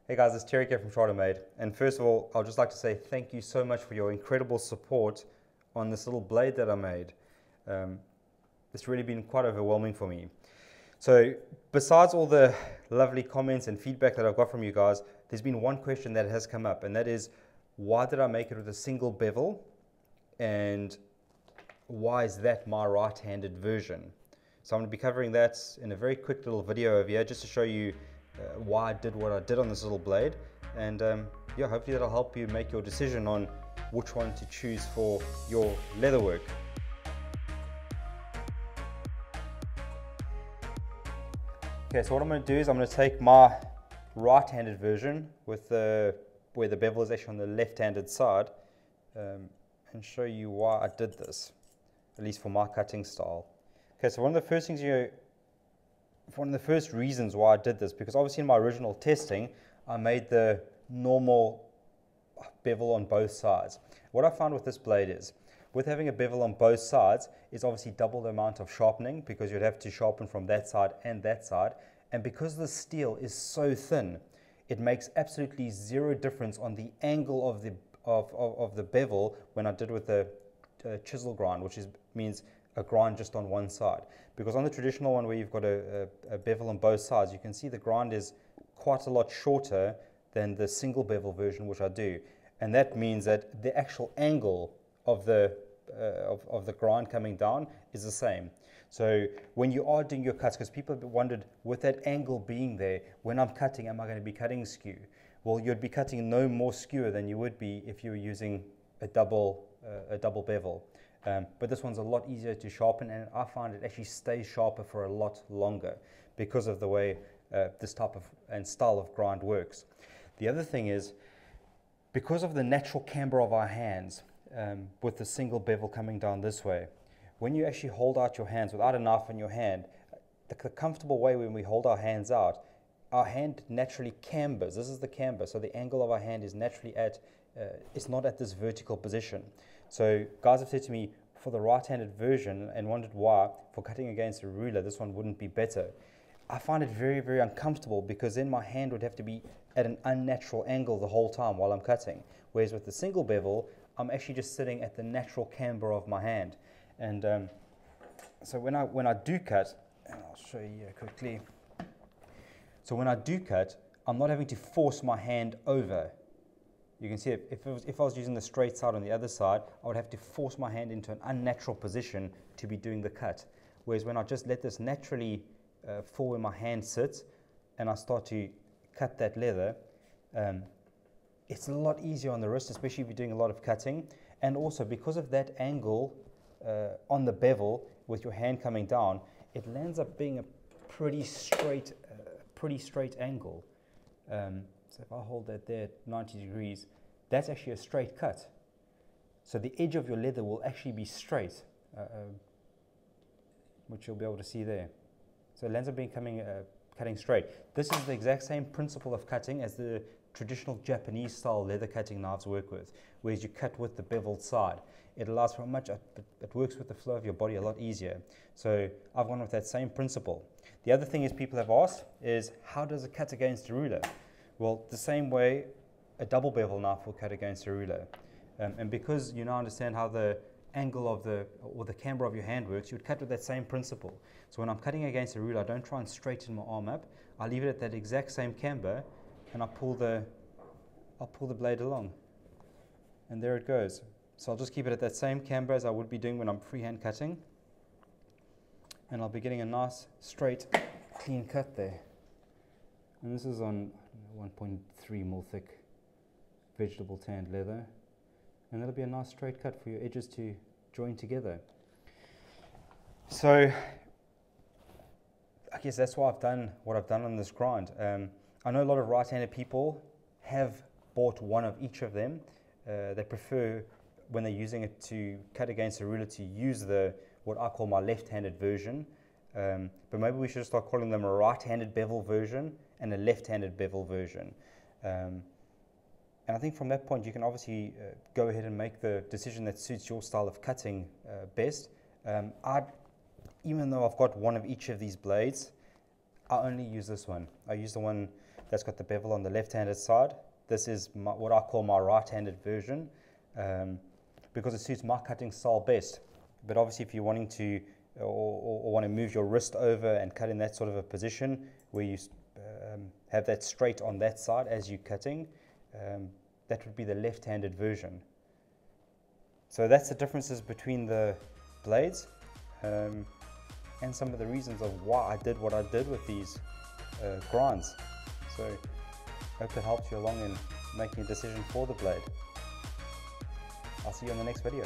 Hey guys, it's Terry here from Chartermade, and first of all, I'd just like to say thank you so much for your incredible support on this little blade that I made. It's really been quite overwhelming for me. So besides all the lovely comments and feedback that I've got from you guys, there's been one question that has come up, and that is, why did I make it with a single bevel, and why is that my right-handed version? So I'm going to be covering that in a very quick little video over here, just to show you why I did what I did on this little blade, and yeah, hopefully that'll help you make your decision on which one to choose for your leatherwork. Okay, so what I'm going to do is I'm going to take my right-handed version with where the bevel is actually on the left-handed side, and show you why I did this, at least for my cutting style. Okay, so one of the first reasons why I did this, because obviously in my original testing, I made the normal bevel on both sides. What I found with this blade is, with having a bevel on both sides, is obviously double the amount of sharpening, because you'd have to sharpen from that side and that side. And because the steel is so thin, it makes absolutely zero difference on the angle of the bevel when I did with the chisel grind, which means a grind just on one side. Because on the traditional one where you've got a bevel on both sides, you can see the grind is quite a lot shorter than the single bevel version, which I do. And that means that the actual angle of the grind coming down is the same. So when you are doing your cuts, because people have wondered, with that angle being there, when I'm cutting, am I going to be cutting skew? Well, you'd be cutting no more skewer than you would be if you were using a double bevel. But this one's a lot easier to sharpen, and I find it actually stays sharper for a lot longer because of the way this type of and style of grind works. The other thing is, because of the natural camber of our hands, with the single bevel coming down this way, when you actually hold out your hands without a knife in your hand, the comfortable way when we hold our hands out, our hand naturally cambers. This is the camber, so the angle of our hand is naturally it's not at this vertical position. So guys have said to me, for the right-handed version, and wondered why, for cutting against a ruler, this one wouldn't be better. I find it very, very uncomfortable, because then my hand would have to be at an unnatural angle the whole time while I'm cutting. Whereas with the single bevel, I'm actually just sitting at the natural camber of my hand. And so when I do cut, and I'll show you here quickly. So when I do cut, I'm not having to force my hand over. You can see if I was using the straight side on the other side, I would have to force my hand into an unnatural position to be doing the cut. Whereas when I just let this naturally fall where my hand sits, and I start to cut that leather, it's a lot easier on the wrist, especially if you're doing a lot of cutting. And also because of that angle on the bevel with your hand coming down, it lands up being a pretty straight angle. So if I hold that there at 90 degrees, that's actually a straight cut. So the edge of your leather will actually be straight, which you'll be able to see there. So it lands up cutting straight. This is the exact same principle of cutting as the traditional Japanese style leather cutting knives work with, whereas you cut with the beveled side. It allows for it works with the flow of your body a lot easier. So I've gone with that same principle. The other thing is people have asked is, how does it cut against a ruler? Well, the same way a double bevel knife will cut against a ruler. And because you now understand how the angle of or the camber of your hand works, you would cut with that same principle. So when I'm cutting against a ruler, I don't try and straighten my arm up. I leave it at that exact same camber, and I'll pull the blade along. And there it goes. So I'll just keep it at that same camber as I would be doing when I'm freehand cutting. And I'll be getting a nice, straight, clean cut there. And this is on 1.3 mil thick vegetable tanned leather. And that'll be a nice straight cut for your edges to join together. So I guess that's why I've done what I've done on this grind. I know a lot of right-handed people have bought one of each of them. They prefer, when they're using it to cut against a ruler, to use what I call my left-handed version. But maybe we should start calling them a right-handed bevel version and a left-handed bevel version. And I think from that point, you can obviously go ahead and make the decision that suits your style of cutting best. Even though I've got one of each of these blades, I only use this one. I use the one that's got the bevel on the left-handed side. This is what I call my right-handed version, because it suits my cutting style best. But obviously if you're wanting to or want to move your wrist over and cut in that sort of a position where you have that straight on that side as you're cutting, that would be the left-handed version. So that's the differences between the blades, and some of the reasons of why I did what I did with these grinds. So I hope it helps you along in making a decision for the blade. I'll see you on the next video.